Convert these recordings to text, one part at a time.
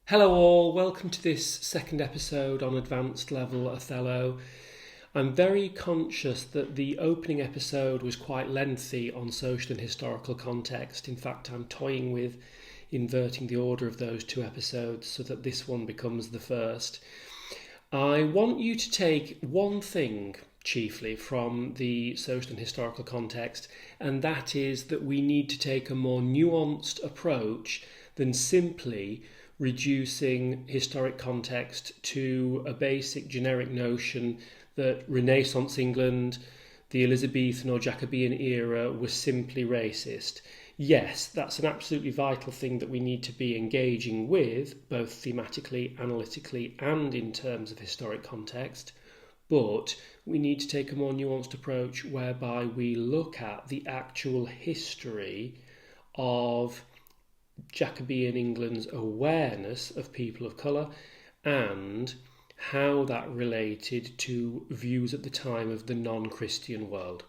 Hello all, welcome to this second episode on Advanced Level Othello. I'm very conscious that the opening episode was quite lengthy on social and historical context. In fact, I'm toying with inverting the order of those two episodes so that this one becomes the first. I want you to take one thing chiefly from the social and historical context, and that is that we need to take a more nuanced approach than simply reducing historic context to a basic generic notion that Renaissance England, the Elizabethan or Jacobean era was simply racist. Yes, that's an absolutely vital thing that we need to be engaging with, both thematically, analytically, and in terms of historic context. But we need to take a more nuanced approach whereby we look at the actual history of Jacobean England's awareness of people of colour and how that related to views at the time of the non-Christian world.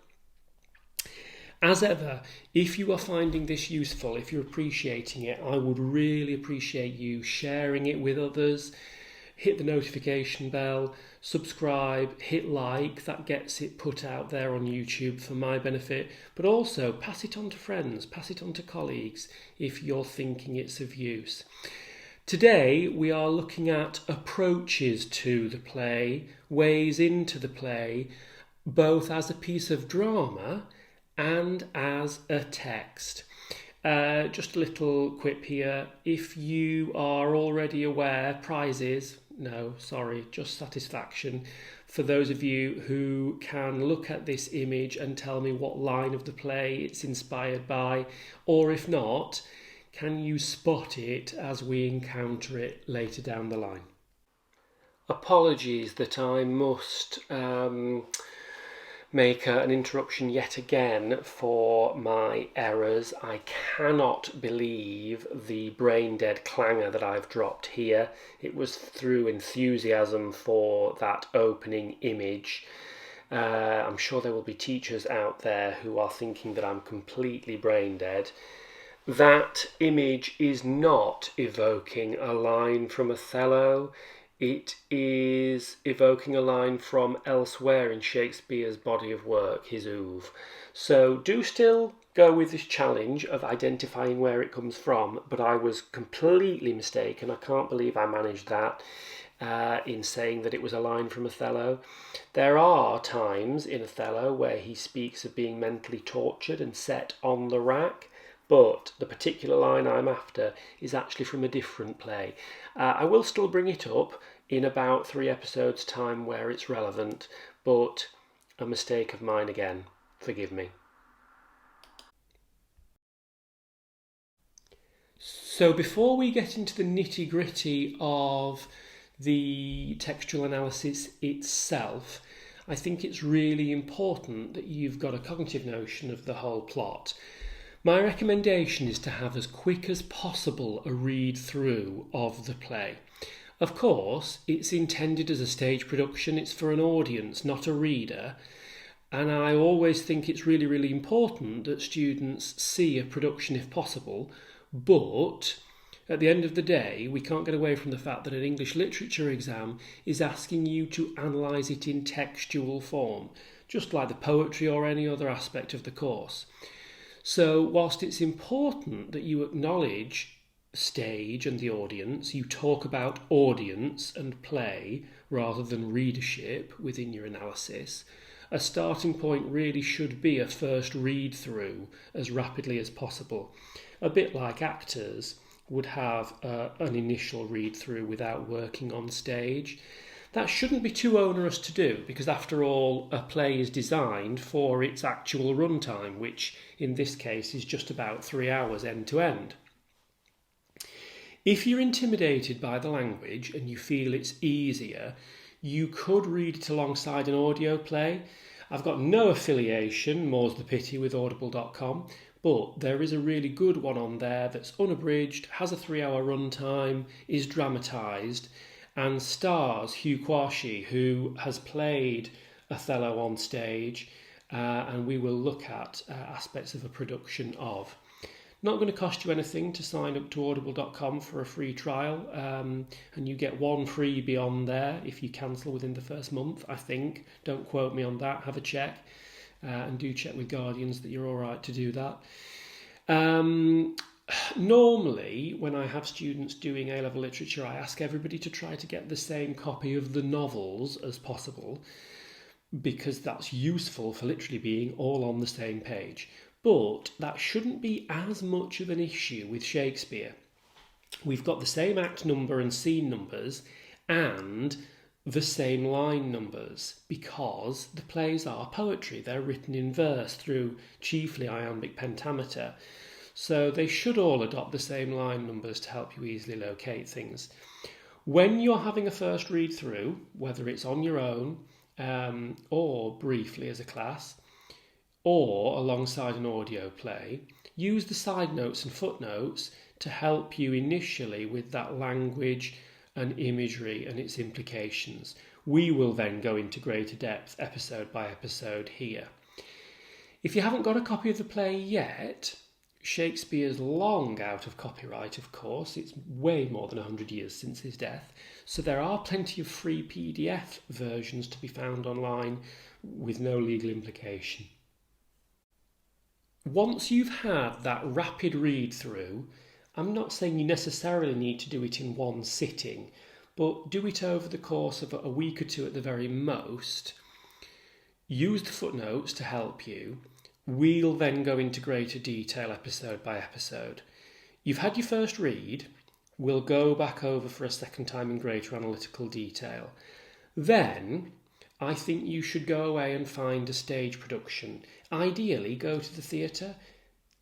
As ever, if you are finding this useful, if you're appreciating it, I would really appreciate you sharing it with others. Hit the notification bell, subscribe, hit like, that gets it put out there on YouTube for my benefit, but also pass it on to friends, pass it on to colleagues if you're thinking it's of use. Today we are looking at approaches to the play, ways into the play, both as a piece of drama and as a text. Just a little quip here. If you are already aware, prizes, no, sorry, just satisfaction for those of you who can look at this image and tell me what line of the play it's inspired by, or if not, can you spot it as we encounter it later down the line? Apologies that I must make an interruption yet again for my errors. I cannot believe the brain-dead clanger that I've dropped here. It was through enthusiasm for that opening image. I'm sure there will be teachers out there who are thinking that I'm completely brain-dead. That image is not evoking a line from Othello. It is evoking a line from elsewhere in Shakespeare's body of work, his oeuvre. So do still go with this challenge of identifying where it comes from, but I was completely mistaken. I can't believe I managed that in saying that it was a line from Othello. There are times in Othello where he speaks of being mentally tortured and set on the rack, but the particular line I'm after is actually from a different play. I will still bring it up in about 3 episodes' time where it's relevant, but a mistake of mine again. Forgive me. So before we get into the nitty-gritty of the textual analysis itself, I think it's really important that you've got a cognitive notion of the whole plot. My recommendation is to have as quick as possible a read through of the play. Of course, it's intended as a stage production, it's for an audience, not a reader, and I always think it's really, really important that students see a production if possible, but at the end of the day, we can't get away from the fact that an English literature exam is asking you to analyse it in textual form, just like the poetry or any other aspect of the course. So whilst it's important that you acknowledge stage and the audience, you talk about audience and play rather than readership within your analysis, a starting point really should be a first read through as rapidly as possible. A bit like actors would have an initial read through without working on stage. That shouldn't be too onerous to do because after all a play is designed for its actual runtime, which in this case is just about 3 hours end to end. If you're intimidated by the language and you feel it's easier, you could read it alongside an audio play. I've got no affiliation, more's the pity, with audible.com, but there is a really good one on there that's unabridged, has a 3-hour runtime, is dramatised, and stars Hugh Quarshie, who has played Othello on stage, and we will look at aspects of a production of. Not going to cost you anything to sign up to audible.com for a free trial, and you get one freebie on there if you cancel within the first month, I think. Don't quote me on that, have a check, and do check with Guardians that you're all right to do that. Normally, when I have students doing A-level literature, I ask everybody to try to get the same copy of the novels as possible, because that's useful for literally being all on the same page. But that shouldn't be as much of an issue with Shakespeare. We've got the same act number and scene numbers and the same line numbers, because the plays are poetry. They're written in verse through chiefly Iambic pentameter. So they should all adopt the same line numbers to help you easily locate things. When you're having a first read through, whether it's on your own or briefly as a class, or alongside an audio play, use the side notes and footnotes to help you initially with that language and imagery and its implications. We will then go into greater depth episode by episode here. If you haven't got a copy of the play yet, Shakespeare's long out of copyright, of course. It's way more than 100 years since his death. So there are plenty of free PDF versions to be found online with no legal implication. Once you've had that rapid read through, I'm not saying you necessarily need to do it in one sitting, but do it over the course of a week or two at the very most. Use the footnotes to help you. We'll then go into greater detail episode by episode. You've had your first read. We'll go back over for a second time in greater analytical detail. Then I think you should go away and find a stage production. Ideally, go to the theatre.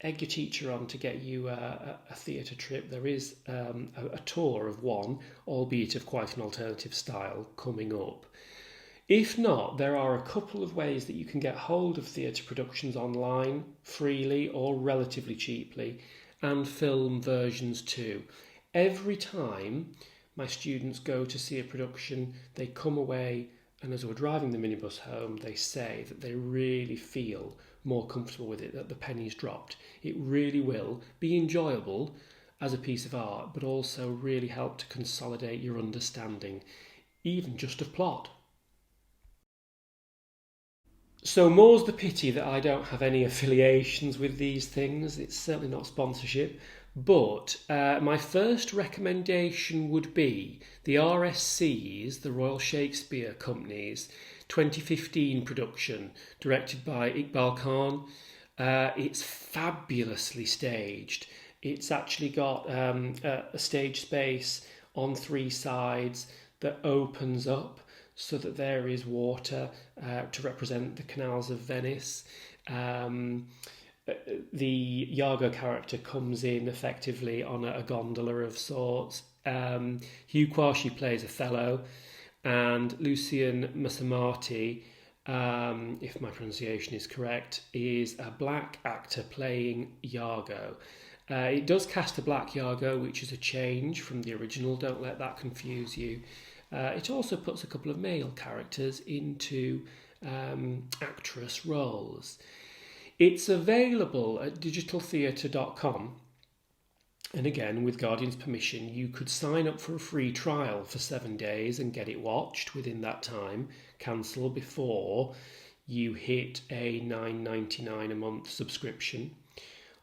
Egg your teacher on to get you a theatre trip. There is a tour of one, albeit of quite an alternative style, coming up. If not, there are a couple of ways that you can get hold of theatre productions online, freely or relatively cheaply, and film versions too. Every time my students go to see a production, they come away, and as we're driving the minibus home, they say that they really feel more comfortable with it, that the penny's dropped. It really will be enjoyable as a piece of art, but also really help to consolidate your understanding, even just of plot. So more's the pity that I don't have any affiliations with these things. It's certainly not sponsorship. But my first recommendation would be the RSC's, the Royal Shakespeare Company's 2015 production, directed by Iqbal Khan. It's fabulously staged. It's actually got a stage space on three sides that opens up so that there is water to represent the canals of Venice. The Iago character comes in effectively on a gondola of sorts. Hugh Quarshie plays Othello, and Lucian Masamati, if my pronunciation is correct, is a black actor playing Iago. It does cast a black Iago, which is a change from the original. Don't let that confuse you. It also puts a couple of male characters into actress roles. It's available at digitaltheatre.com, and again, with Guardian's permission, you could sign up for a free trial for 7 days and get it watched within that time, cancel before you hit a $9.99 a month subscription.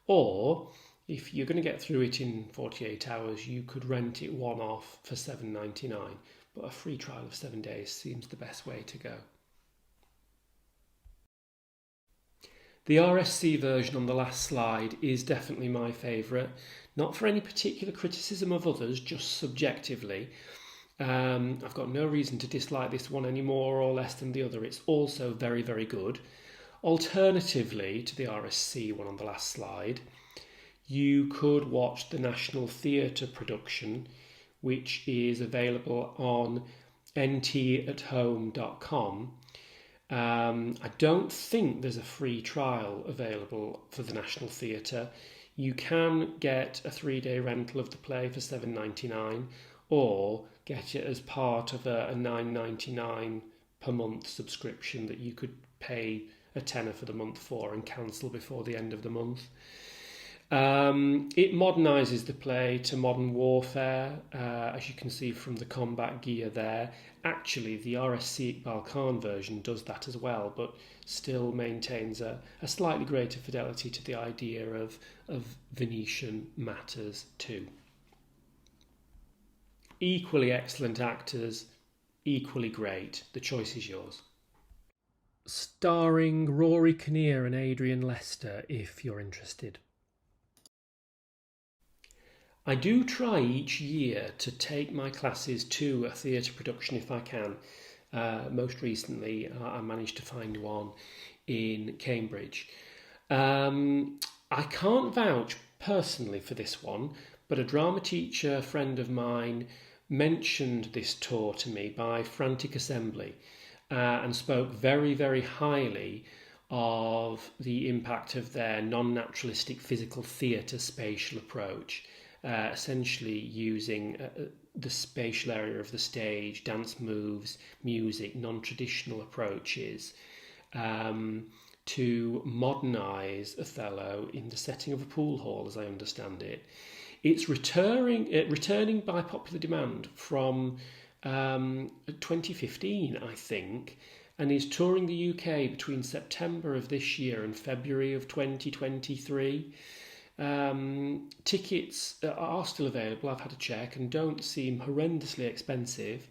Or, if you're going to get through it in 48 hours, you could rent it one-off for $7.99. But a free trial of 7 days seems the best way to go. The RSC version on the last slide is definitely my favourite, not for any particular criticism of others, just subjectively. I've got no reason to dislike this one any more or less than the other. It's also very, very good. Alternatively to the RSC one on the last slide, you could watch the National Theatre production, which is available on ntathome.com. I don't think there's a free trial available for the National Theatre. You can get a 3-day rental of the play for $7.99, or get it as part of a $9.99 per month subscription that you could pay a tenner for the month for and cancel before the end of the month. It modernises the play to modern warfare, as you can see from the combat gear there. Actually, the RSC Iqbal Khan version does that as well, but still maintains a slightly greater fidelity to the idea of Venetian matters too. Equally excellent actors, equally great. The choice is yours. Starring Rory Kinnear and Adrian Lester, if you're interested. I do try each year to take my classes to a theatre production if I can. Most recently, I managed to find one in Cambridge. I can't vouch personally for this one, but a drama teacher friend of mine mentioned this tour to me by frantic assembly and spoke very, very highly of the impact of their non-naturalistic physical theatre spatial approach. Essentially using the spatial area of the stage, dance moves, music, non-traditional approaches to modernise Othello in the setting of a pool hall, as I understand it. It's returning by popular demand from 2015, I think, and is touring the UK between September of this year and February of 2023. Tickets are still available, I've had a check, and don't seem horrendously expensive.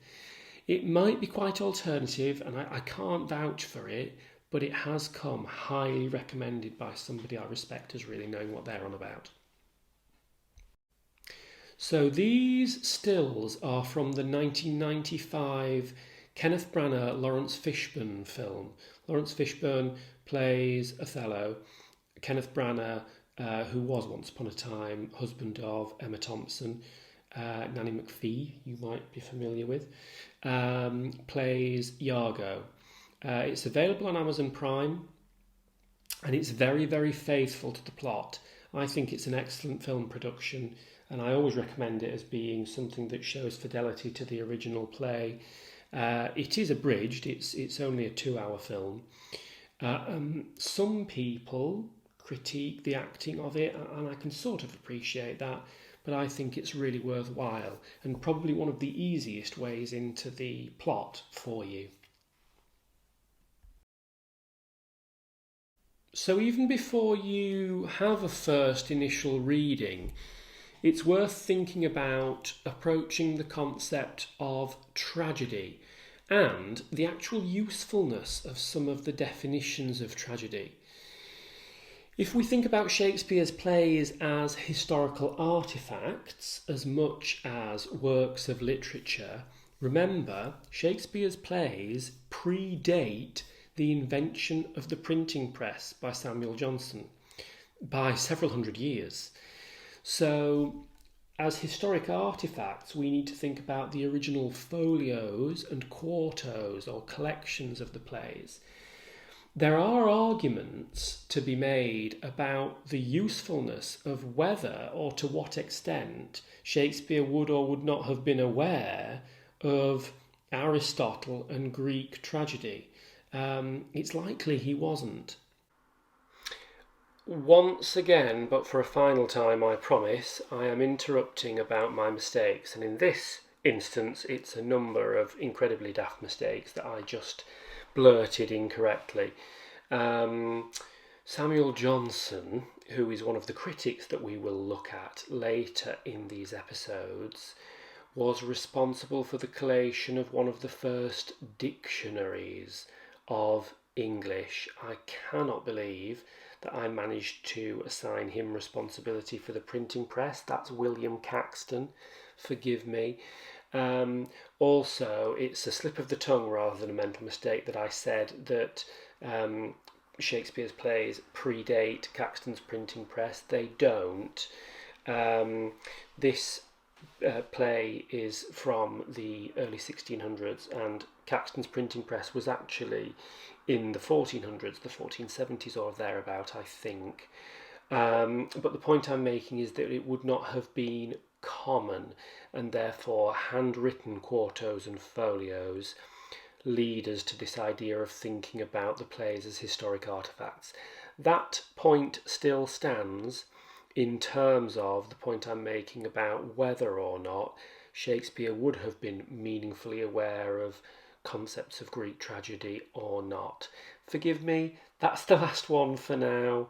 It might be quite alternative, and I can't vouch for it, but it has come highly recommended by somebody I respect as really knowing what they're on about. So these stills are from the 1995 Kenneth Branagh Lawrence Fishburne film. Lawrence Fishburne plays Othello. Kenneth Branagh, who was once upon a time husband of Emma Thompson, Nanny McPhee, you might be familiar with, plays Iago. It's available on Amazon Prime, and it's very, very faithful to the plot. I think it's an excellent film production, and I always recommend it as being something that shows fidelity to the original play. It is abridged, it's only a 2-hour film. Some people critique the acting of it, and I can sort of appreciate that, but I think it's really worthwhile and probably one of the easiest ways into the plot for you. So even before you have a first initial reading, it's worth thinking about approaching the concept of tragedy and the actual usefulness of some of the definitions of tragedy. If we think about Shakespeare's plays as historical artefacts as much as works of literature, remember Shakespeare's plays predate the invention of the printing press by Samuel Johnson by several hundred years. So, as historic artefacts, we need to think about the original folios and quartos or collections of the plays. There are arguments to be made about the usefulness of whether or to what extent Shakespeare would or would not have been aware of Aristotle and Greek tragedy. It's likely he wasn't. Once again, but for a final time, I promise, I am interrupting about my mistakes, and in this instance it's a number of incredibly daft mistakes that I just blurted incorrectly. Samuel Johnson, who is one of the critics that we will look at later in these episodes, was responsible for the collation of one of the first dictionaries of English. I cannot believe that I managed to assign him responsibility for the printing press. That's William Caxton, forgive me. Also, it's a slip of the tongue rather than a mental mistake that I said that Shakespeare's plays predate Caxton's printing press. They don't. This play is from the early 1600s, and Caxton's printing press was actually in the 1400s, the 1470s or thereabout, I think. But the point I'm making is that it would not have been common, and therefore handwritten quartos and folios lead us to this idea of thinking about the plays as historic artefacts. That point still stands. in terms of the point I'm making about whether or not Shakespeare would have been meaningfully aware of concepts of Greek tragedy or not. Forgive me, that's the last one for now.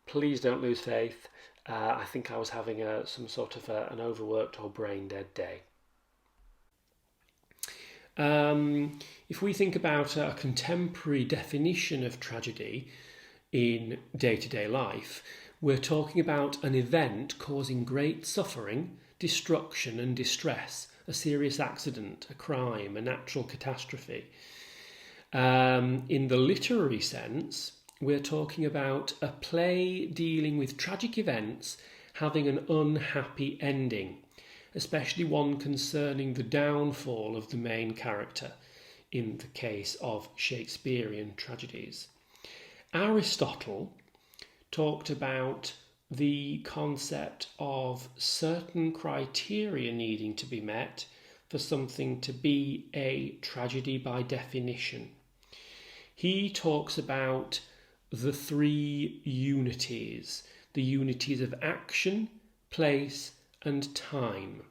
Please don't lose faith. I think I was having some sort of an overworked or brain dead day. If we think about a contemporary definition of tragedy in day-to-day life, we're talking about an event causing great suffering, destruction and distress, a serious accident, a crime, a natural catastrophe. In the literary sense, we're talking about a play dealing with tragic events having an unhappy ending, especially one concerning the downfall of the main character, in the case of Shakespearean tragedies. Aristotle talked about the concept of certain criteria needing to be met for something to be a tragedy by definition. He talks about the three unities, the unities of action, place, and time.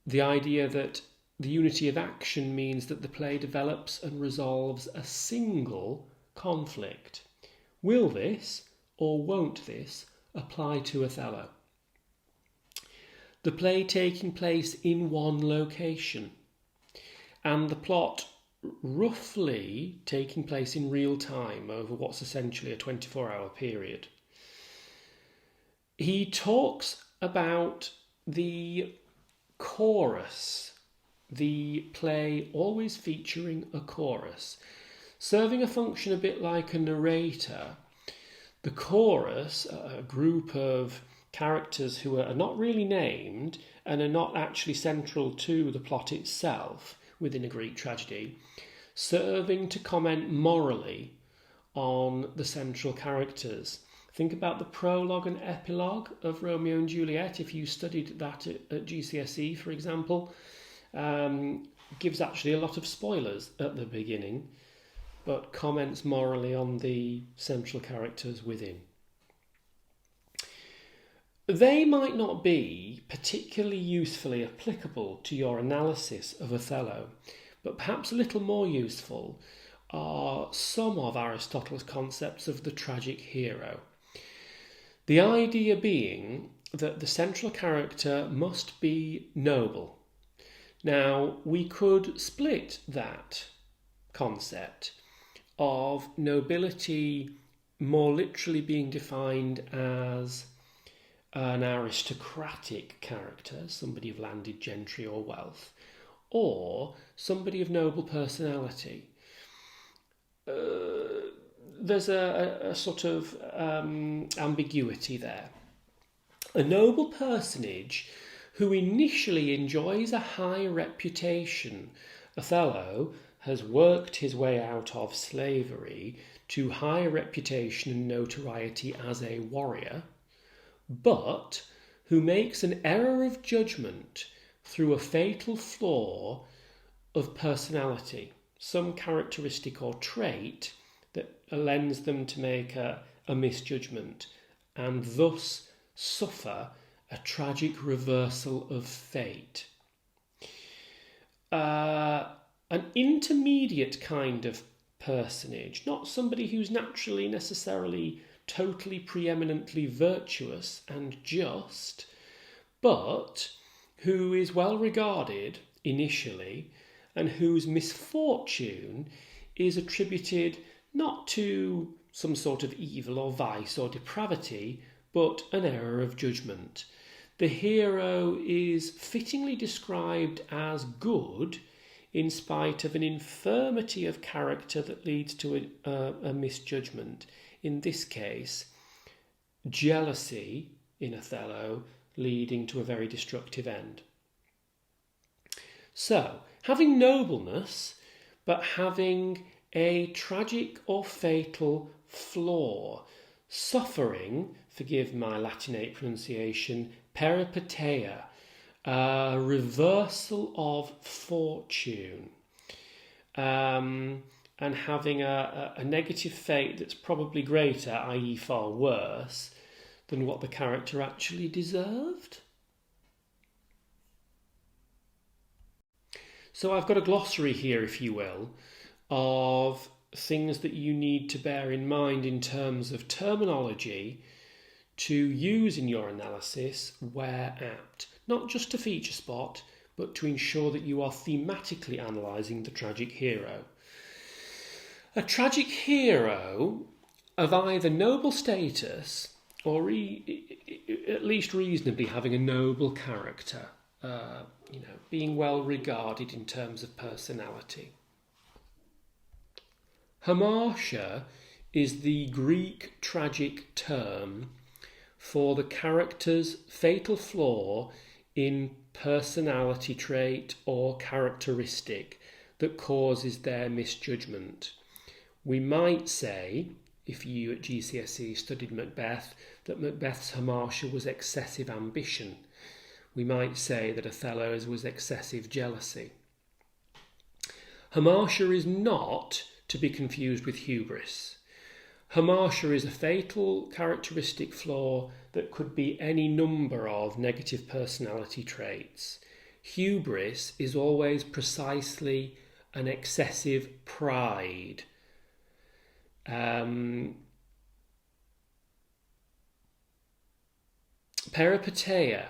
The idea that the unity of action means that the play develops and resolves a single conflict. Will this, or won't this, apply to Othello? The play taking place in one location, and the plot roughly taking place in real time over what's essentially a 24-hour period. He talks about the chorus, the play always featuring a chorus, serving a function a bit like a narrator. The chorus, a group of characters who are not really named and are not actually central to the plot itself within a Greek tragedy, serving to comment morally on the central characters. Think about the prologue and epilogue of Romeo and Juliet. If you studied that at GCSE, for example, gives actually a lot of spoilers at the beginning, but comments morally on the central characters within. They might not be particularly usefully applicable to your analysis of Othello, but perhaps a little more useful are some of Aristotle's concepts of the tragic hero. The idea being that the central character must be noble. Now, we could split that concept of nobility more literally being defined as an aristocratic character, somebody of landed gentry or wealth, or somebody of noble personality. There's a sort of ambiguity there. A noble personage who initially enjoys a high reputation. Othello has worked his way out of slavery to high reputation and notoriety as a warrior, but who makes an error of judgment through a fatal flaw of personality, some characteristic or trait that lends them to make a misjudgment, and thus suffer a tragic reversal of fate. An intermediate kind of personage, not somebody who's naturally necessarily totally preeminently virtuous and just, but who is well regarded initially and whose misfortune is attributed not to some sort of evil or vice or depravity, but an error of judgment. The hero is fittingly described as good in spite of an infirmity of character that leads to a misjudgment. In this case, jealousy in Othello leading to a very destructive end. So, having nobleness, but having a tragic or fatal flaw, suffering, forgive my Latinate pronunciation, peripeteia, a reversal of fortune, and having a negative fate that's probably greater, i.e. far worse, than what the character actually deserved? So I've got a glossary here, if you will, of things that you need to bear in mind in terms of terminology to use in your analysis where apt. Not just to feature spot, but to ensure that you are thematically analysing the tragic hero. A tragic hero of either noble status or at least reasonably having a noble character, being well regarded in terms of personality. Hamartia is the Greek tragic term for the character's fatal flaw in personality trait or characteristic that causes their misjudgment. We might say, if you at GCSE studied Macbeth, that Macbeth's hamartia was excessive ambition. We might say that Othello's was excessive jealousy. Hamartia is not to be confused with hubris. Hamartia is a fatal characteristic flaw that could be any number of negative personality traits. Hubris is always precisely an excessive pride. Peripeteia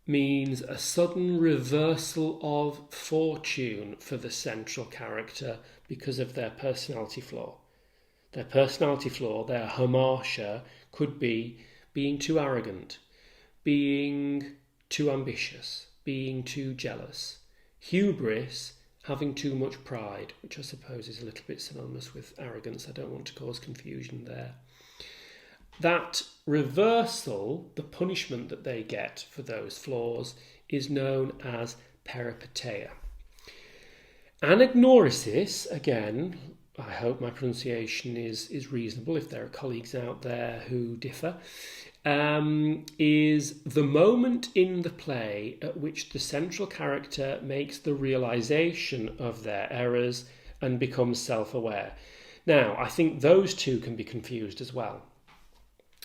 means a sudden reversal of fortune for the central character because of their personality flaw. Their personality flaw, their hamartia, could be being too arrogant, being too ambitious, being too jealous. Hubris, having too much pride, which I suppose is a little bit synonymous with arrogance. I don't want to cause confusion there. That reversal, the punishment that they get for those flaws, is known as peripeteia. Anagnorisis, again, I hope my pronunciation is reasonable if there are colleagues out there who differ, is the moment in the play at which the central character makes the realization of their errors and becomes self-aware. Now, I think those two can be confused as well.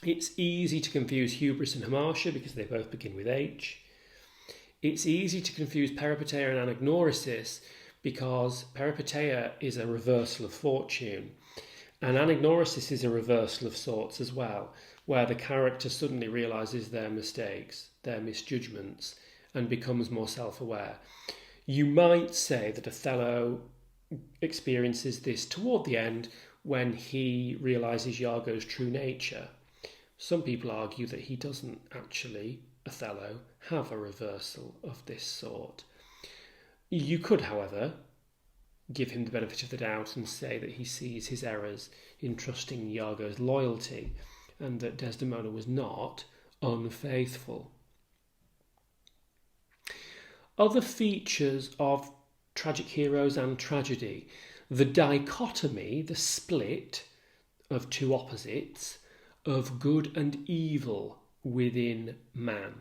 It's easy to confuse hubris and hamartia because they both begin with H. It's easy to confuse peripeteia and anagnorisis because peripeteia is a reversal of fortune and anagnorisis is a reversal of sorts as well, where the character suddenly realises their mistakes, their misjudgments, and becomes more self-aware. You might say that Othello experiences this toward the end when he realises Iago's true nature. Some people argue that he doesn't actually, Othello, have a reversal of this sort. You could, however, give him the benefit of the doubt and say that he sees his errors in trusting Iago's loyalty and that Desdemona was not unfaithful. Other features of tragic heroes and tragedy: the dichotomy, the split of two opposites, of good and evil within man.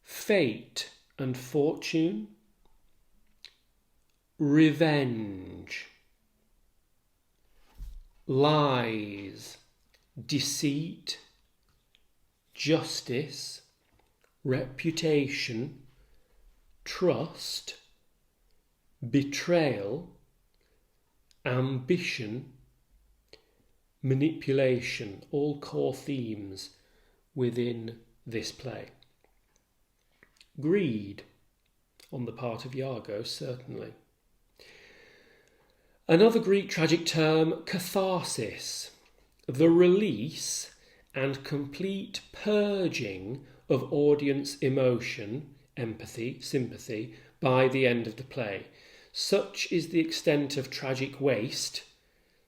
Fate and fortune, revenge, lies, deceit, justice, reputation, trust, betrayal, ambition, manipulation, all core themes within this play. Greed, on the part of Iago, certainly. Another Greek tragic term, catharsis, the release and complete purging of audience emotion, empathy, sympathy, by the end of the play. Such is the extent of tragic waste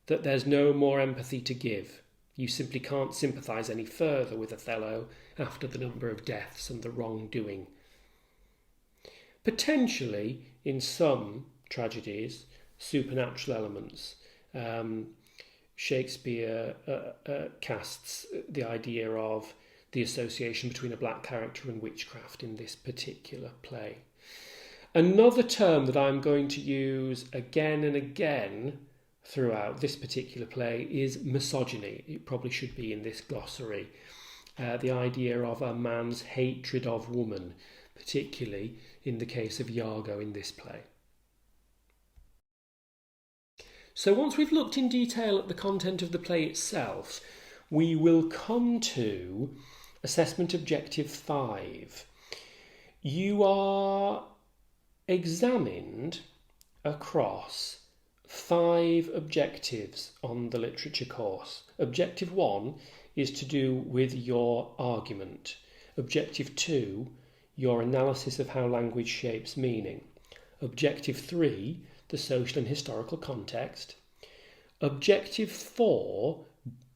that there's no more empathy to give. You simply can't sympathise any further with Othello after the number of deaths and the wrongdoing. Potentially, in some tragedies, supernatural elements. Shakespeare casts the idea of the association between a black character and witchcraft in this particular play. Another term that I'm going to use again and again throughout this particular play is misogyny. It probably should be in this glossary. The idea of a man's hatred of woman, particularly in the case of Iago in this play. So once we've looked in detail at the content of the play itself, we will come to assessment objective 5. You are examined across 5 objectives on the literature course. Objective 1 is to do with your argument. Objective 2, your analysis of how language shapes meaning. Objective 3, the social and historical context. Objective 4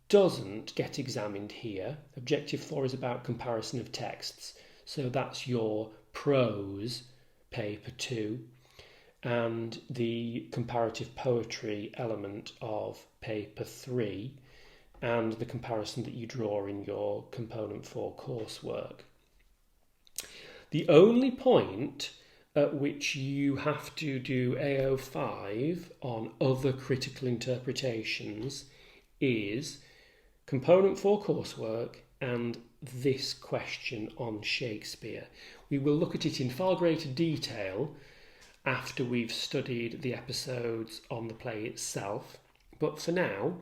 doesn't get examined here. Objective 4 is about comparison of texts. So that's your prose, paper 2, and the comparative poetry element of paper 3, and the comparison that you draw in your component 4 coursework. The only point at which you have to do AO5 on other critical interpretations is component 4 coursework and this question on Shakespeare. We will look at it in far greater detail after we've studied the episodes on the play itself. But for now,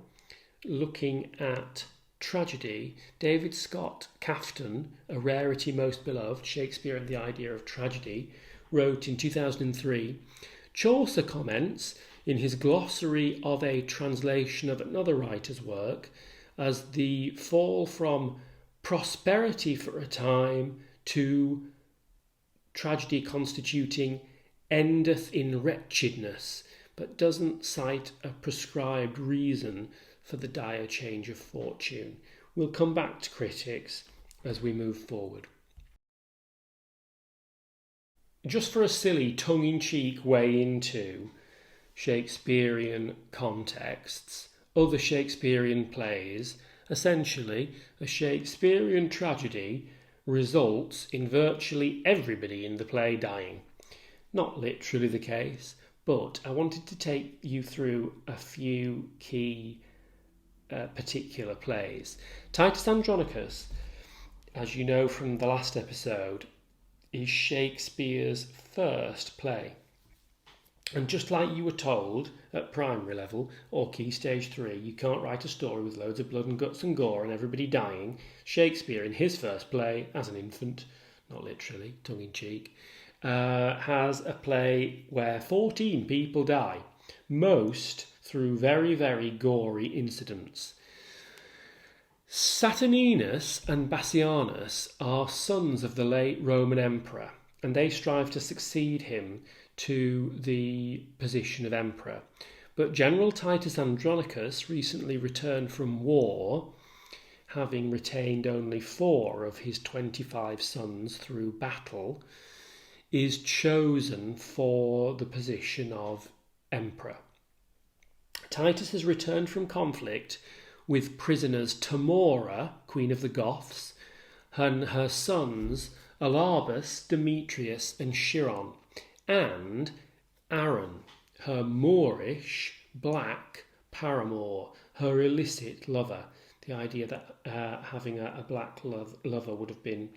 looking at tragedy, David Scott Cafton, A Rarity Most Beloved, Shakespeare and the Idea of Tragedy, wrote in 2003, Chaucer comments in his glossary of a translation of another writer's work as the fall from prosperity for a time to tragedy constituting endeth in wretchedness, but doesn't cite a prescribed reason for the dire change of fortune. We'll come back to critics as we move forward. Just for a silly tongue-in-cheek way into Shakespearean contexts, other Shakespearean plays, essentially a Shakespearean tragedy results in virtually everybody in the play dying. Not literally the case, but I wanted to take you through a few key particular plays. Titus Andronicus, as you know from the last episode, is Shakespeare's first play. And just like you were told at primary level or Key Stage 3, you can't write a story with loads of blood and guts and gore and everybody dying, Shakespeare in his first play as an infant, not literally, tongue-in-cheek, has a play where 14 people die, most through very, very gory incidents. Saturninus and Bassianus are sons of the late Roman emperor, and they strive to succeed him to the position of emperor. But General Titus Andronicus recently returned from war, having retained only 4 of his 25 sons through battle, is chosen for the position of emperor. Titus has returned from conflict with prisoners Tamora, Queen of the Goths, and her sons Alarbus, Demetrius and Chiron, and Aaron, her Moorish black paramour, her illicit lover. The idea that having a black lover would have been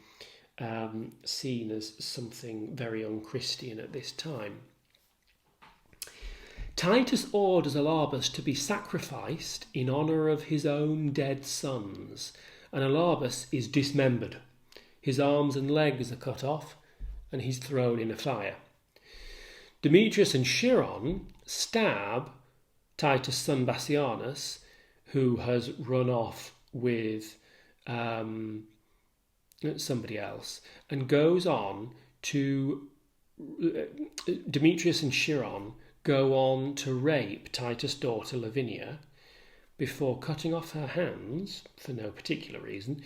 seen as something very unchristian at this time. Titus orders Alarbus to be sacrificed in honour of his own dead sons, and Alarbus is dismembered. His arms and legs are cut off, and he's thrown in a fire. Demetrius and Chiron stab Titus' son Bassianus, who has run off with somebody else, and goes on to Demetrius and Chiron go on to rape Titus' daughter Lavinia before cutting off her hands, for no particular reason,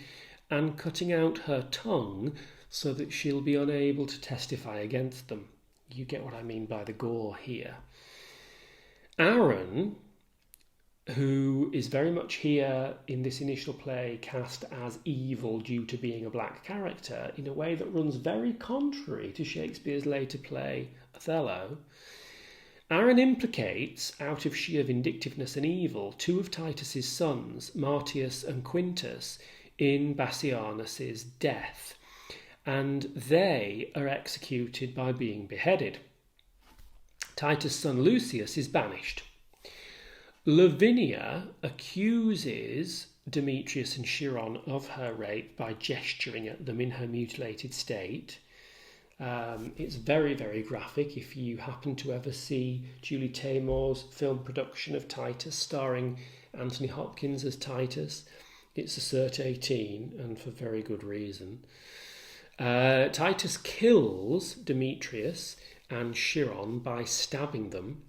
and cutting out her tongue so that she'll be unable to testify against them. You get what I mean by the gore here. Aaron, who is very much here in this initial play cast as evil due to being a black character in a way that runs very contrary to Shakespeare's later play Othello, Aaron implicates, out of sheer vindictiveness and evil, two of Titus's sons, Martius and Quintus, in Bassianus's death, and they are executed by being beheaded. Titus' son Lucius is banished. Lavinia accuses Demetrius and Chiron of her rape by gesturing at them in her mutilated state. It's very, very graphic. If you happen to ever see Julie Taymor's film production of Titus, starring Anthony Hopkins as Titus, it's a cert 18, and for very good reason. Titus kills Demetrius and Chiron by stabbing them.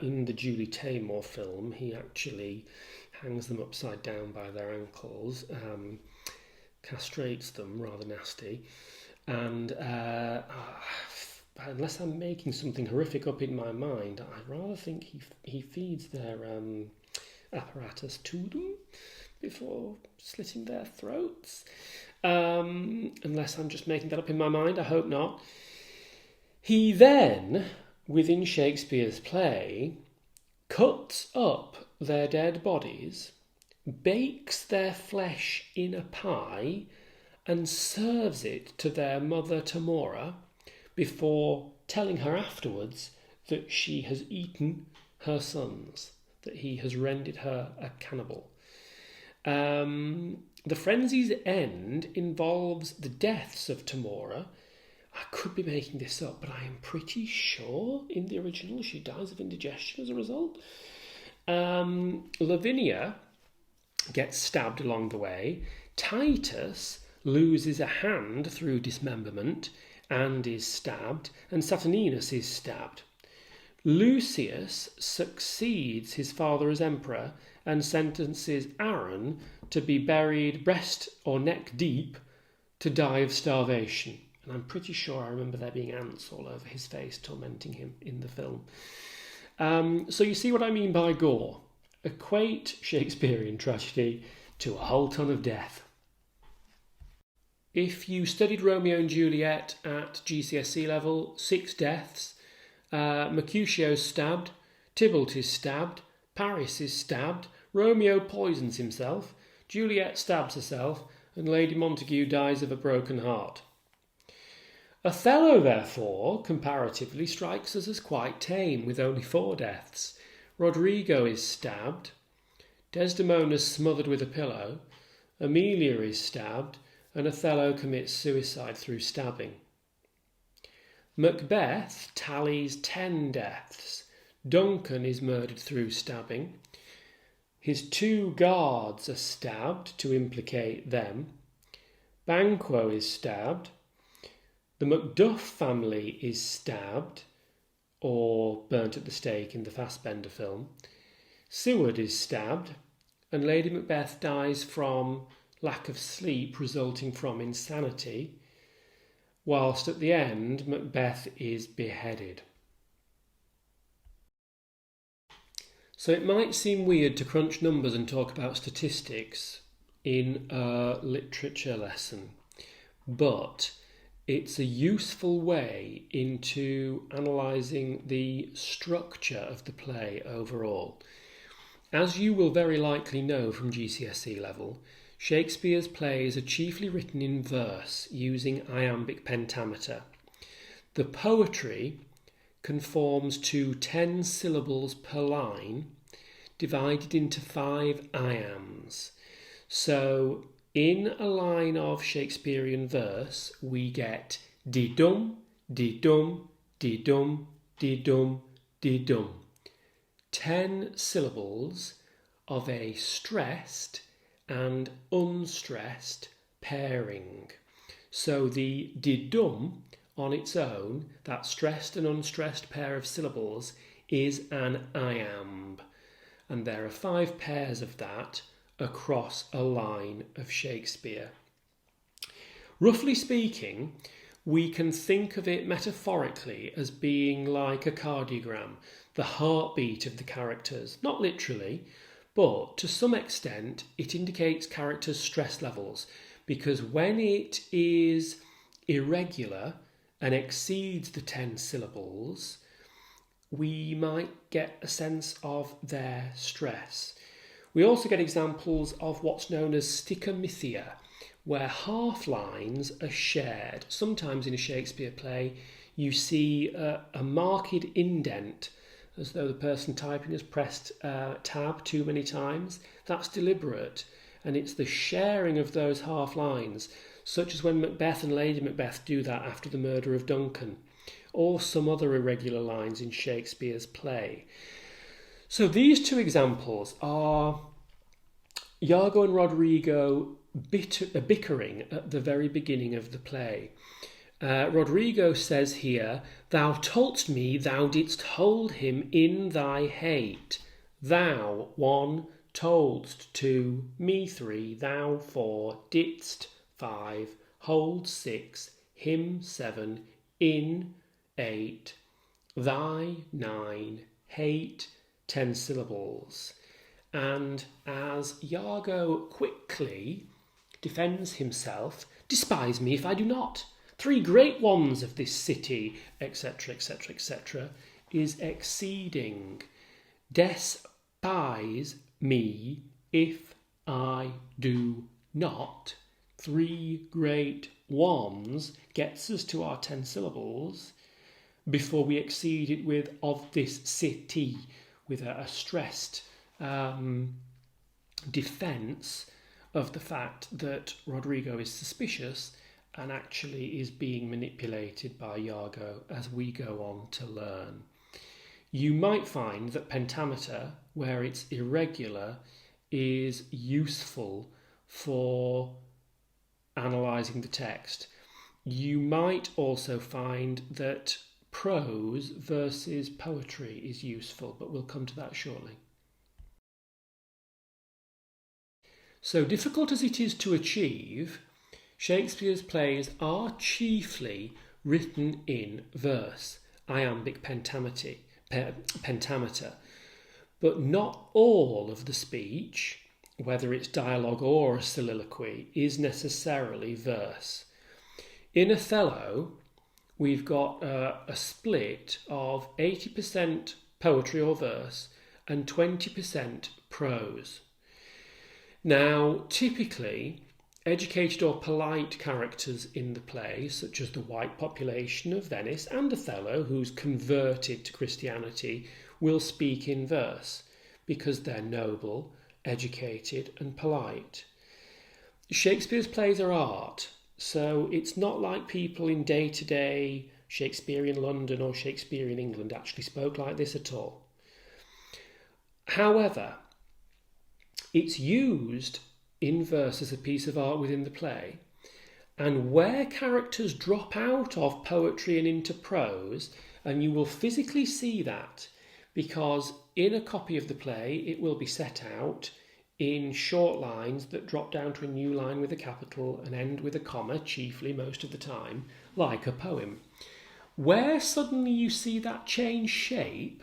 In the Julie Taymor film, he actually hangs them upside down by their ankles, castrates them, rather nasty. And unless I'm making something horrific up in my mind, I'd rather think he feeds their apparatus to them before slitting their throats. Unless I'm just making that up in my mind, I hope not. He then, within Shakespeare's play, cuts up their dead bodies, bakes their flesh in a pie, and serves it to their mother Tamora before telling her afterwards that she has eaten her sons, that he has rendered her a cannibal. The frenzy's end involves the deaths of Tamora. I could be making this up, but I am pretty sure in the original she dies of indigestion as a result. Lavinia gets stabbed along the way. Titus loses a hand through dismemberment and is stabbed, and Saturninus is stabbed. Lucius succeeds his father as emperor and sentences Aaron to be buried breast or neck deep to die of starvation. And I'm pretty sure I remember there being ants all over his face tormenting him in the film. So you see what I mean by gore. Equate Shakespearean tragedy to a whole ton of death. If you studied Romeo and Juliet at GCSE level, 6 deaths. Mercutio's stabbed, Tybalt is stabbed, Paris is stabbed, Romeo poisons himself, Juliet stabs herself, and Lady Montague dies of a broken heart. Othello, therefore, comparatively strikes us as quite tame, with only 4 deaths. Rodrigo is stabbed, Desdemona's smothered with a pillow, Amelia is stabbed, and Othello commits suicide through stabbing. Macbeth tallies 10 deaths. Duncan is murdered through stabbing. His 2 guards are stabbed to implicate them. Banquo is stabbed. The Macduff family is stabbed or burnt at the stake in the Fassbender film. Seward is stabbed, and Lady Macbeth dies from lack of sleep resulting from insanity, whilst at the end Macbeth is beheaded. So it might seem weird to crunch numbers and talk about statistics in a literature lesson, but it's a useful way into analysing the structure of the play overall. As you will very likely know from GCSE level, Shakespeare's plays are chiefly written in verse using Iambic pentameter. The poetry conforms to 10 syllables per line, divided into 5 iambs. So in a line of Shakespearean verse, we get di-dum, di-dum, di-dum, di-dum, di-dum. 10 syllables of a stressed and unstressed pairing. So the di-dum on its own, that stressed and unstressed pair of syllables, is an iamb. And there are 5 pairs of that across a line of Shakespeare. Roughly speaking, we can think of it metaphorically as being like a cardiogram, the heartbeat of the characters, not literally, but to some extent it indicates characters' stress levels, because when it is irregular and exceeds the 10 syllables, we might get a sense of their stress. We also get examples of what's known as sticomythia, where half lines are shared. Sometimes in a Shakespeare play, you see a marked indent, as though the person typing has pressed tab too many times. That's deliberate, and it's the sharing of those half lines, such as when Macbeth and Lady Macbeth do that after the murder of Duncan, or some other irregular lines in Shakespeare's play. So these two examples are Iago and Rodrigo bickering at the very beginning of the play. Rodrigo says here, "Thou toldst me thou didst hold him in thy hate. Thou, 1, toldst, 2, me 3, thou 4, didst 5, hold 6, him 7, in 8, thy 9, hate 10 syllables." And as Iago quickly defends himself, "Despise me if I do not. 3 great ones of this city," etc., etc., etc., is exceeding. Despise me if I do not. 3 great ones gets us to our 10 syllables before we exceed it with "of this city," with a stressed defence of the fact that Rodrigo is suspicious and actually is being manipulated by Iago as we go on to learn. You might find that pentameter, where it's irregular, is useful for analysing the text. You might also find that prose versus poetry is useful, but we'll come to that shortly. So difficult as it is to achieve, Shakespeare's plays are chiefly written in verse, iambic pentameter, but not all of the speech, whether it's dialogue or a soliloquy, is necessarily verse. In Othello, we've got a split of 80% poetry or verse and 20% prose. Now, typically, educated or polite characters in the play, such as the white population of Venice and Othello, who's converted to Christianity, will speak in verse because they're noble, educated and polite. Shakespeare's plays are art, so it's not like people in day-to-day Shakespearean London or Shakespearean England actually spoke like this at all. However, it's used in verse as a piece of art within the play, and where characters drop out of poetry and into prose, and you will physically see that because in a copy of the play it will be set out in short lines that drop down to a new line with a capital and end with a comma, chiefly most of the time, like a poem. Where suddenly you see that change shape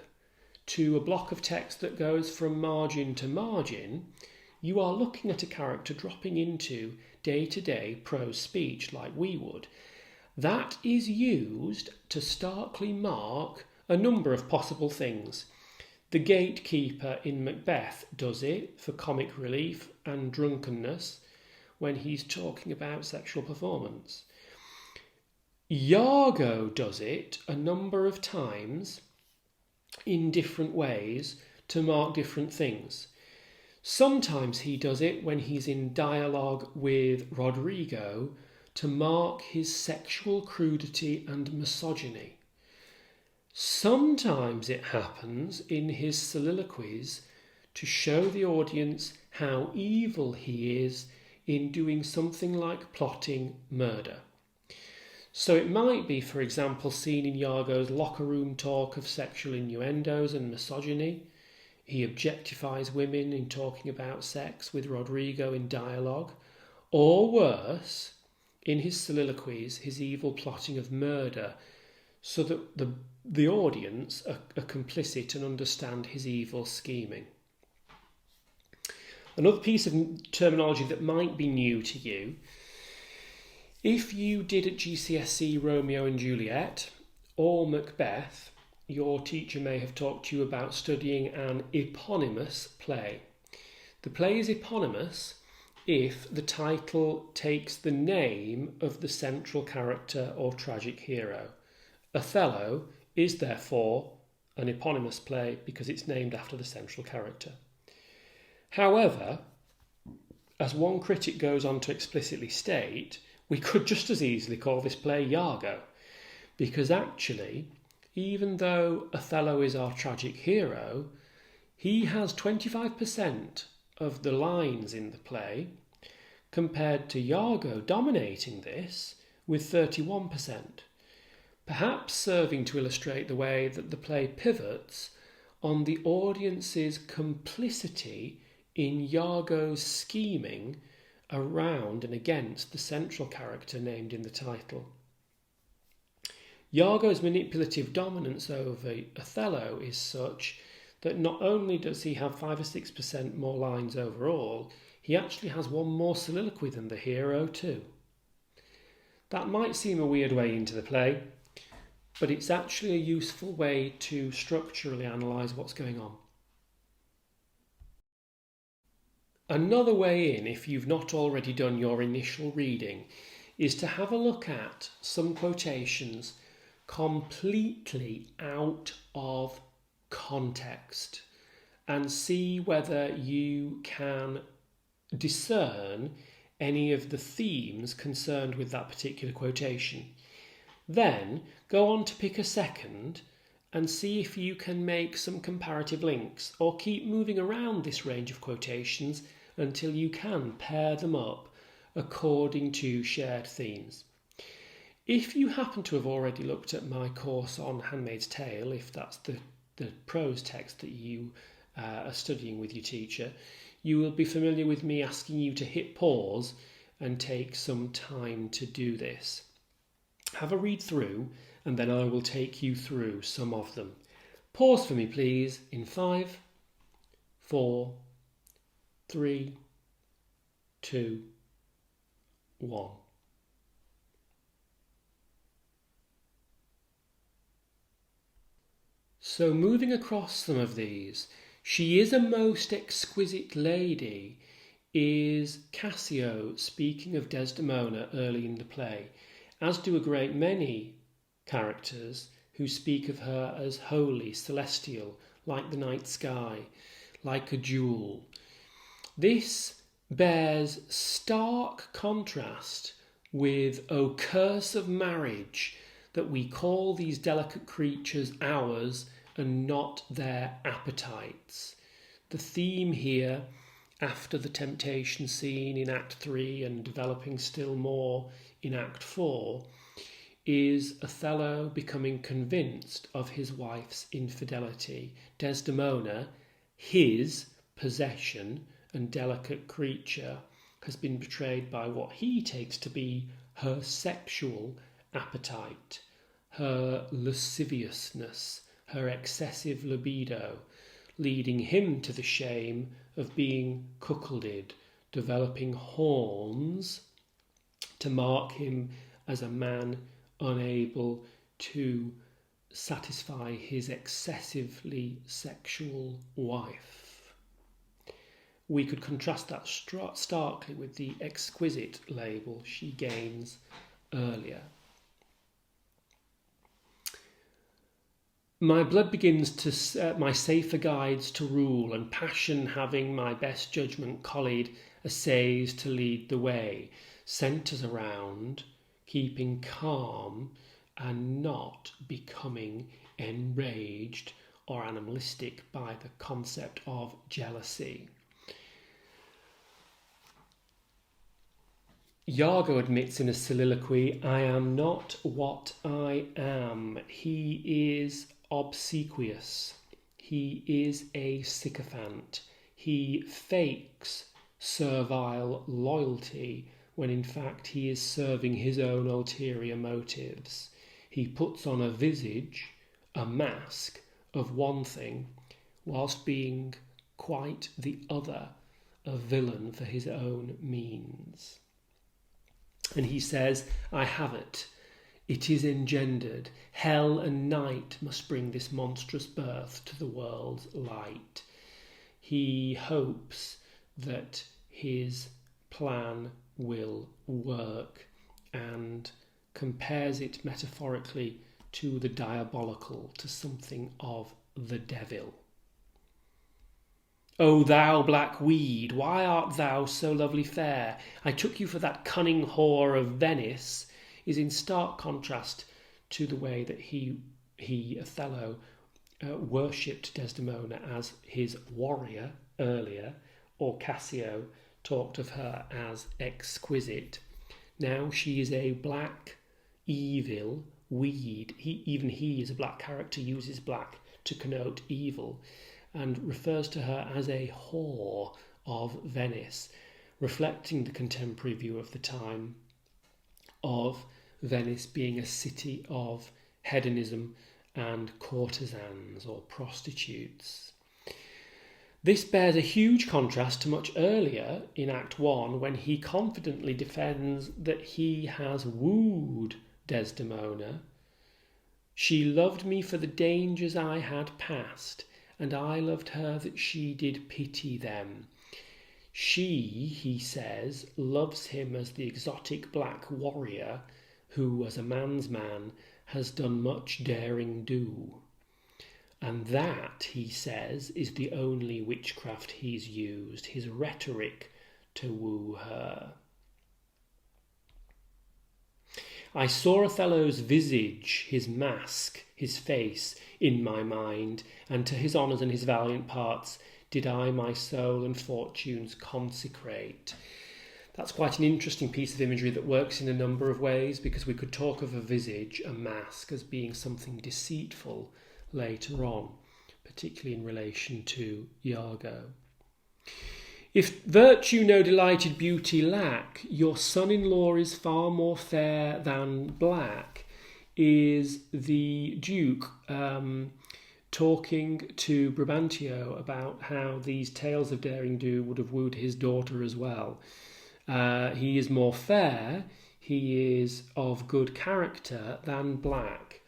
to a block of text that goes from margin to margin, you are looking at a character dropping into day-to-day prose speech like we would. That is used to starkly mark a number of possible things. The gatekeeper in Macbeth does it for comic relief and drunkenness when he's talking about sexual performance. Iago does it a number of times in different ways to mark different things. Sometimes he does it when he's in dialogue with Rodrigo to mark his sexual crudity and misogyny. Sometimes it happens in his soliloquies to show the audience how evil he is in doing something like plotting murder. So it might be, for example, seen in Iago's locker room talk of sexual innuendos and misogyny. He objectifies women in talking about sex with Rodrigo in dialogue. Or worse, in his soliloquies, his evil plotting of murder, so that the audience are complicit and understand his evil scheming. Another piece of terminology that might be new to you: if you did at GCSE Romeo and Juliet or Macbeth, your teacher may have talked to you about studying an eponymous play. The play is eponymous if the title takes the name of the central character or tragic hero. Othello is therefore an eponymous play because it's named after the central character. However, as one critic goes on to explicitly state, we could just as easily call this play Iago, because actually, even though Othello is our tragic hero, he has 25% of the lines in the play, compared to Iago dominating this with 31%, perhaps serving to illustrate the way that the play pivots on the audience's complicity in Iago's scheming around and against the central character named in the title. Iago's manipulative dominance over Othello is such that not only does he have 5 or 6% more lines overall, he actually has one more soliloquy than the hero too. That might seem a weird way into the play, but it's actually a useful way to structurally analyse what's going on. Another way in, if you've not already done your initial reading, is to have a look at some quotations completely out of context and see whether you can discern any of the themes concerned with that particular quotation. Then go on to pick a second and see if you can make some comparative links, or keep moving around this range of quotations until you can pair them up according to shared themes. If you happen to have already looked at my course on Handmaid's Tale, if that's the prose text that you are studying with your teacher, you will be familiar with me asking you to hit pause and take some time to do this. Have a read through, and then I will take you through some of them. Pause for me, please, in 5, 4, 3, 2, 1. So moving across some of these, "She is a most exquisite lady" is Cassio speaking of Desdemona early in the play, as do a great many characters who speak of her as holy, celestial, like the night sky, like a jewel. This bears stark contrast with "O curse of marriage, that we call these delicate creatures ours and not their appetites." The theme here, after the temptation scene in Act 3 and developing still more in Act 4, is Othello becoming convinced of his wife's infidelity. Desdemona, his possession and delicate creature, has been betrayed by what he takes to be her sexual appetite, her lasciviousness, her excessive libido, leading him to the shame of being cuckolded, developing horns to mark him as a man unable to satisfy his excessively sexual wife. We could contrast that starkly with the exquisite label she gains earlier. "My blood begins to set my safer guides to rule, and passion having my best judgment collied, essays to lead the way, centres around, keeping calm and not becoming enraged or animalistic by the concept of jealousy." Iago admits in a soliloquy, "I am not what I am." He is obsequious. He is a sycophant. He fakes servile loyalty when in fact he is serving his own ulterior motives. He puts on a visage, a mask of one thing, whilst being quite the other, a villain for his own means. And he says, "I have it. it is engendered. Hell and night must bring this monstrous birth to the world's light. He hopes that his plan will work and compares it metaphorically to the diabolical, to something of the devil. O thou black weed, why art thou so lovely fair? I took you for that cunning whore of Venice, is in stark contrast to the way that he Othello, worshipped Desdemona as his warrior earlier, or Cassio talked of her as exquisite. Now she is a black, evil weed. Even he is a black character, uses black to connote evil, and refers to her as a whore of Venice, reflecting the contemporary view of the time of Venice being a city of hedonism and courtesans or prostitutes. This bears a huge contrast to much earlier in Act 1, when he confidently defends that he has wooed Desdemona. She loved me for the dangers I had passed, and I loved her that she did pity them. She, he says, loves him as the exotic black warrior who, as a man's man, has done much daring do. And that, he says, is the only witchcraft he's used, his rhetoric to woo her. I saw Othello's visage, his mask, his face, in my mind, and to his honours and his valiant parts did I my soul and fortunes consecrate. That's quite an interesting piece of imagery that works in a number of ways, because we could talk of a visage, a mask, as being something deceitful later on, particularly in relation to Iago. If virtue no delighted beauty lack, your son-in-law is far more fair than black, is the Duke talking to Brabantio about how these tales of daring do would have wooed his daughter as well. He is more fair, he is of good character than black.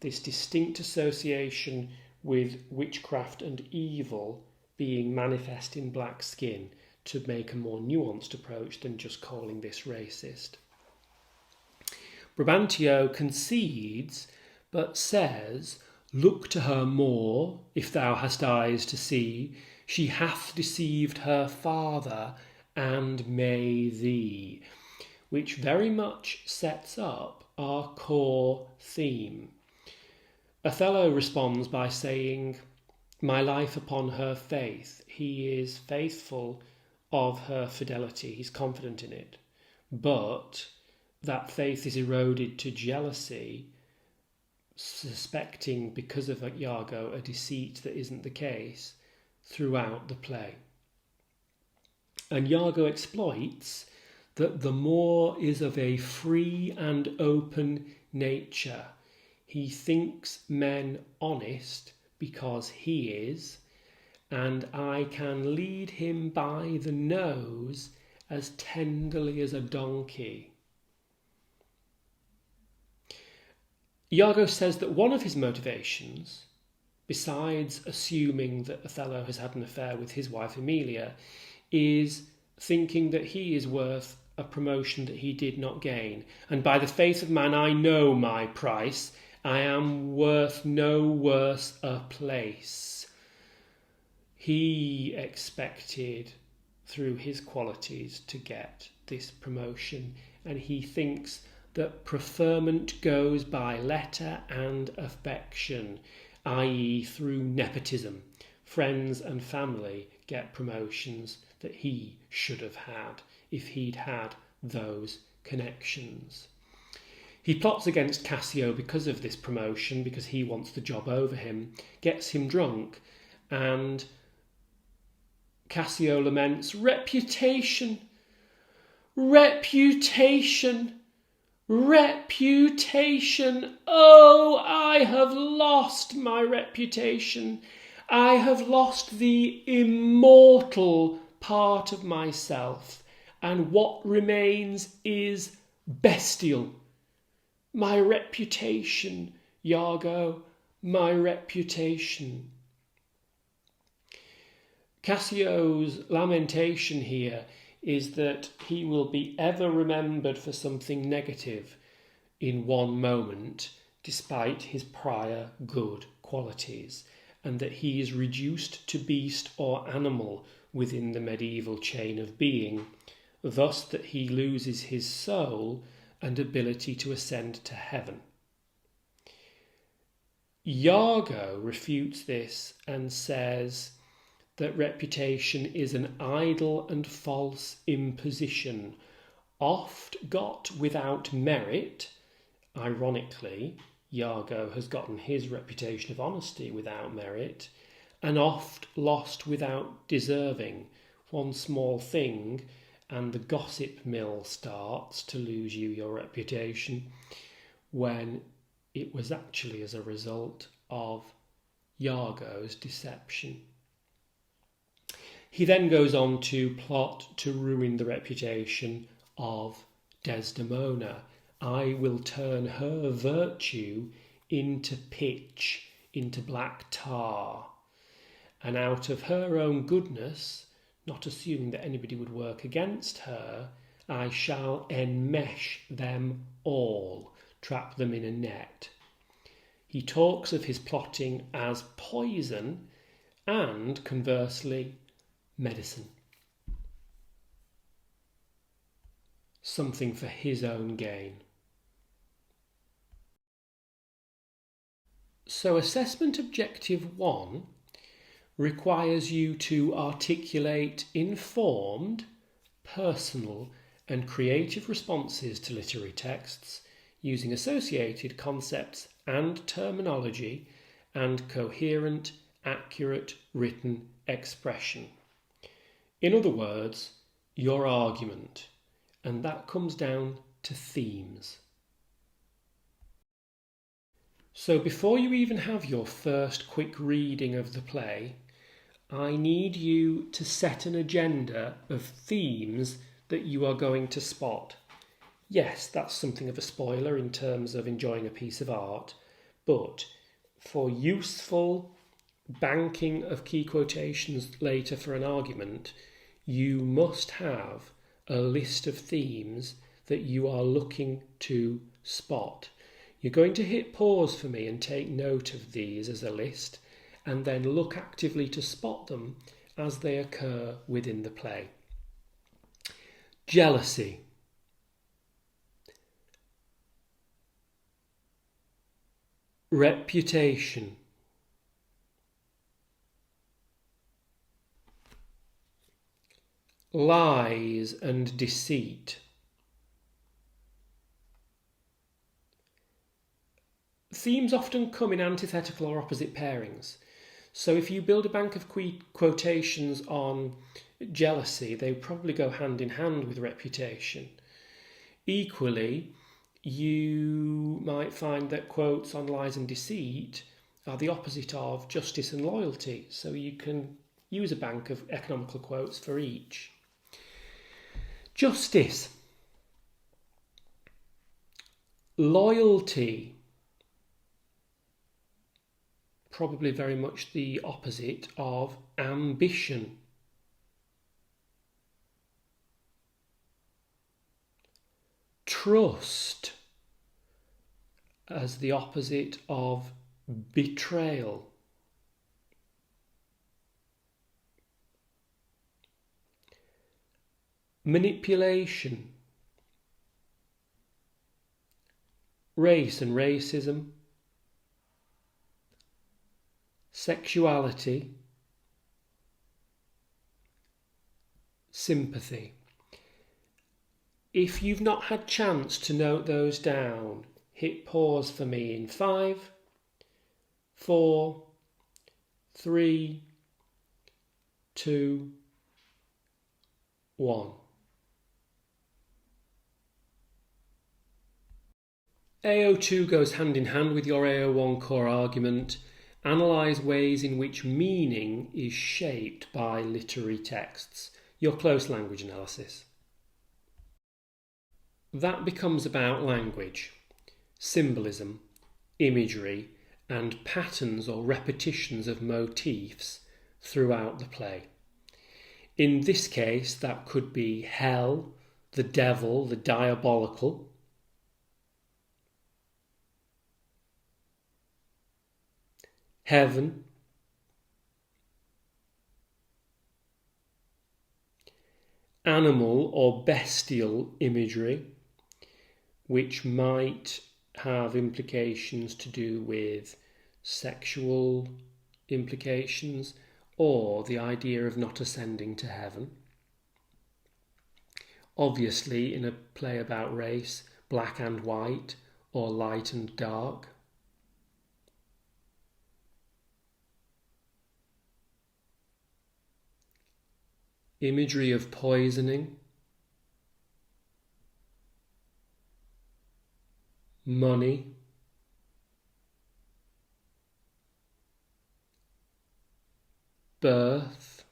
This distinct association with witchcraft and evil being manifest in black skin to make a more nuanced approach than just calling this racist. Brabantio concedes, but says, look to her more, if thou hast eyes to see. She hath deceived her father, and may thee, which very much sets up our core theme. Othello responds by saying, my life upon her faith. He is faithful of her fidelity, he's confident in it, but that faith is eroded to jealousy, suspecting, because of Iago, a deceit that isn't the case throughout the play. And Iago exploits that the Moor is of a free and open nature. He thinks men honest because he is, and I can lead him by the nose as tenderly as a donkey. Iago says that one of his motivations, besides assuming that Othello has had an affair with his wife Emilia, is thinking that he is worth a promotion that he did not gain. And by the faith of man, I know my price. I am worth no worse a place. He expected, through his qualities, to get this promotion, and he thinks that preferment goes by letter and affection, i.e. through nepotism. Friends and family get promotions that he should have had if he'd had those connections. He plots against Cassio because of this promotion, because he wants the job over him, gets him drunk, and Cassio laments, reputation, reputation, reputation. Oh, I have lost my reputation. I have lost the immortal part of myself, and what remains is bestial. My reputation, Iago, my reputation. Cassio's lamentation here is that he will be ever remembered for something negative in one moment, despite his prior good qualities, and that he is reduced to beast or animal within the medieval chain of being, thus that he loses his soul and ability to ascend to heaven. Iago refutes this and says that reputation is an idle and false imposition, oft got without merit. Ironically, Iago has gotten his reputation of honesty without merit, and oft lost without deserving. One small thing, and the gossip mill starts to lose you your reputation, when it was actually as a result of Iago's deception. He then goes on to plot to ruin the reputation of Desdemona. I will turn her virtue into pitch, into black tar, and out of her own goodness, not assuming that anybody would work against her, I shall enmesh them all, trap them in a net. He talks of his plotting as poison and, conversely, medicine. Something for his own gain. So assessment objective 1 requires you to articulate informed, personal and creative responses to literary texts using associated concepts and terminology and coherent, accurate written expression. In other words, your argument, and that comes down to themes. So before you even have your first quick reading of the play, I need you to set an agenda of themes that you are going to spot. Yes, that's something of a spoiler in terms of enjoying a piece of art, but for useful banking of key quotations later for an argument, you must have a list of themes that you are looking to spot. You're going to hit pause for me and take note of these as a list, and then look actively to spot them as they occur within the play. Jealousy. Reputation. Lies and deceit. Themes often come in antithetical or opposite pairings. So if you build a bank of quotations on jealousy, they probably go hand in hand with reputation. Equally, you might find that quotes on lies and deceit are the opposite of justice and loyalty. So you can use a bank of economical quotes for each. Justice. Loyalty. Probably very much the opposite of ambition. Trust as the opposite of betrayal. Manipulation. Race and racism. Sexuality. Sympathy. If you've not had chance to note those down, hit pause for me in 5, 4, 3, 2, 1. AO2 goes hand in hand with your AO1 core argument. Analyse ways in which meaning is shaped by literary texts. Your close language analysis. That becomes about language. symbolism, imagery, and patterns or repetitions of motifs throughout the play. In this case, that could be hell, the devil, the diabolical. Heaven, animal or bestial imagery, which might have implications to do with sexual implications or the idea of not ascending to heaven. Obviously, in a play about race, black and white or light and dark. Imagery of poisoning, money, birth,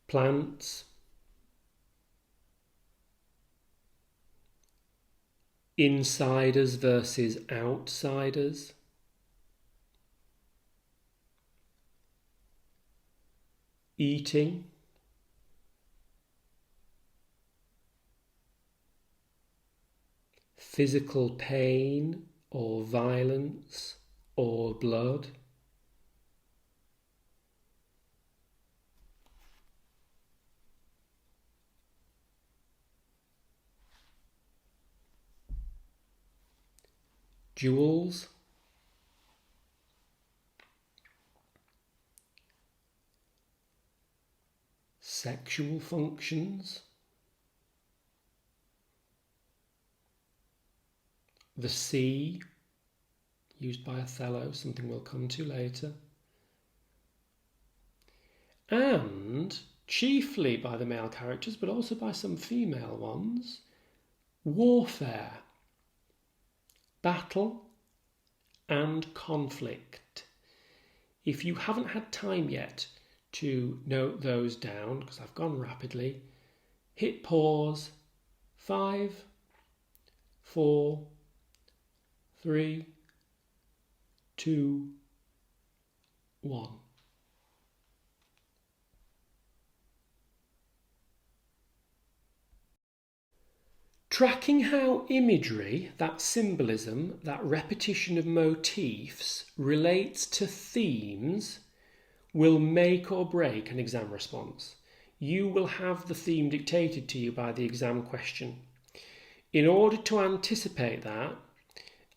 plants, insiders versus outsiders, eating, physical pain or violence or blood, jewels, sexual functions, the sea, used by Othello, something we'll come to later, and chiefly by the male characters, but also by some female ones, warfare, battle, and conflict. If you haven't had time yet to note those down, because I've gone rapidly, hit pause. 5, 4, 3, 2, 1. Tracking how imagery, that symbolism, that repetition of motifs relates to themes will make or break an exam response. You will have the theme dictated to you by the exam question. In order to anticipate that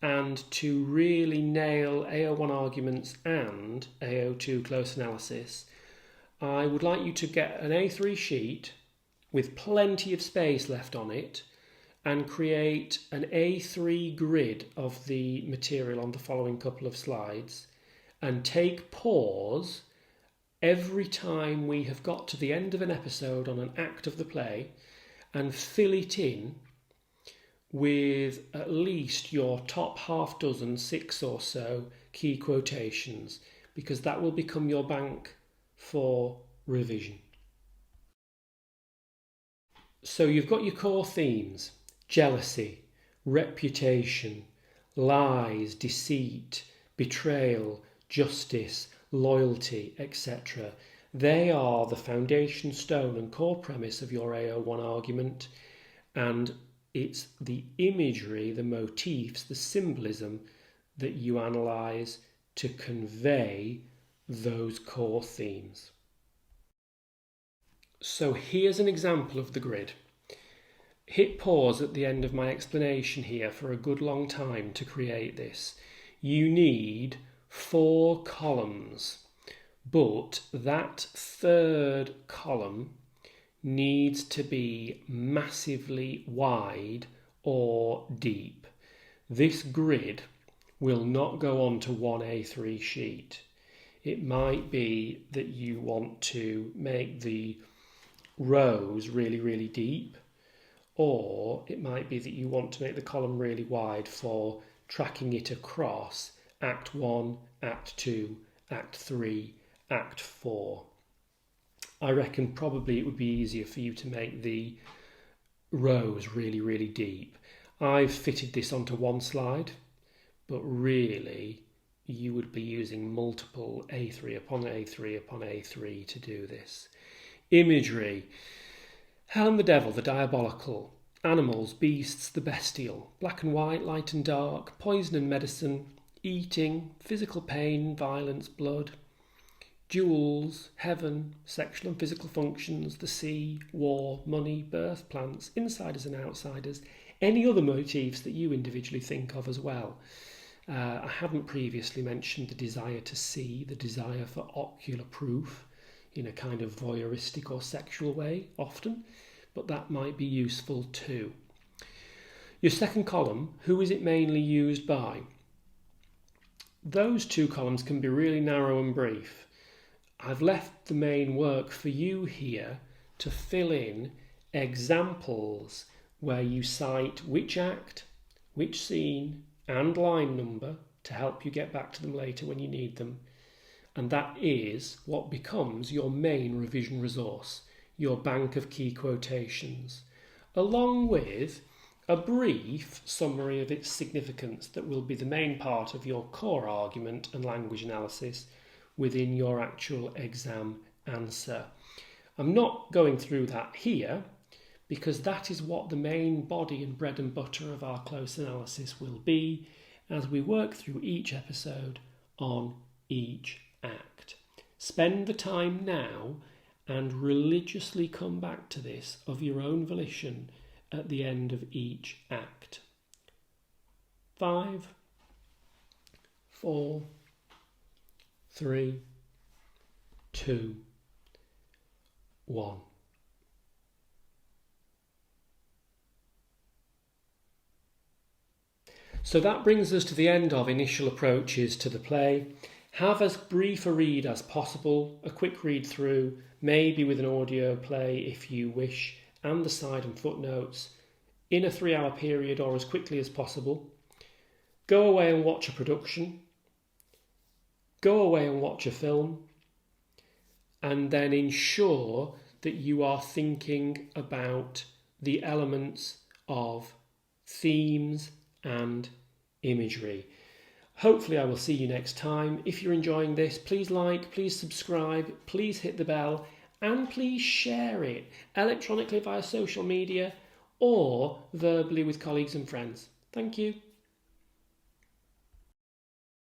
and to really nail AO1 arguments and AO2 close analysis, I would like you to get an A3 sheet with plenty of space left on it and create an A3 grid of the material on the following couple of slides, and take pause every time we have got to the end of an episode on an act of the play and fill it in with at least your top half dozen, 6 or so key quotations, because that will become your bank for revision. So you've got your core themes: jealousy, reputation, lies, deceit, betrayal, justice, loyalty, etc. They are the foundation stone and core premise of your AO1 argument, and it's the imagery, the motifs, the symbolism that you analyse to convey those core themes. So here's an example of the grid. Hit pause at the end of my explanation here for a good long time to create this. You need 4 columns, but that third column needs to be massively wide or deep. This grid will not go on to one A3 sheet. It might be that you want to make the rows really, really deep, or it might be that you want to make the column really wide for tracking it across Act 1, Act 2, Act 3, Act 4. I reckon probably it would be easier for you to make the rows really, really deep. I've fitted this onto one slide, but really you would be using multiple A3 upon A3 upon A3 to do this. Imagery. Hell and the devil, the diabolical. Animals, beasts, the bestial. Black and white, light and dark. Poison and medicine. Eating, physical pain, violence, blood. Jewels, heaven, sexual and physical functions, the sea, war, money, birth, plants, insiders and outsiders, any other motifs that you individually think of as well. I haven't previously mentioned the desire to see, the desire for ocular proof in a kind of voyeuristic or sexual way often, but that might be useful too. Your second column, who is it mainly used by? Those two columns can be really narrow and brief. I've left the main work for you here to fill in examples where you cite which act, which scene, and line number to help you get back to them later when you need them. And that is what becomes your main revision resource, your bank of key quotations, along with a brief summary of its significance that will be the main part of your core argument and language analysis within your actual exam answer. I'm not going through that here because that is what the main body and bread and butter of our close analysis will be as we work through each episode on each act. Spend the time now and religiously come back to this of your own volition at the end of each act. 5, 4, 3, 2, 1. So that brings us to the end of initial approaches to the play. Have as brief a read as possible, a quick read through, maybe with an audio play if you wish, and the side and footnotes, in a 3-hour period or as quickly as possible. Go away and watch a production. Go away and watch a film. And then ensure that you are thinking about the elements of themes and imagery. Hopefully I will see you next time. If you're enjoying this, please like, please subscribe, please hit the bell, and please share it electronically via social media or verbally with colleagues and friends. Thank you.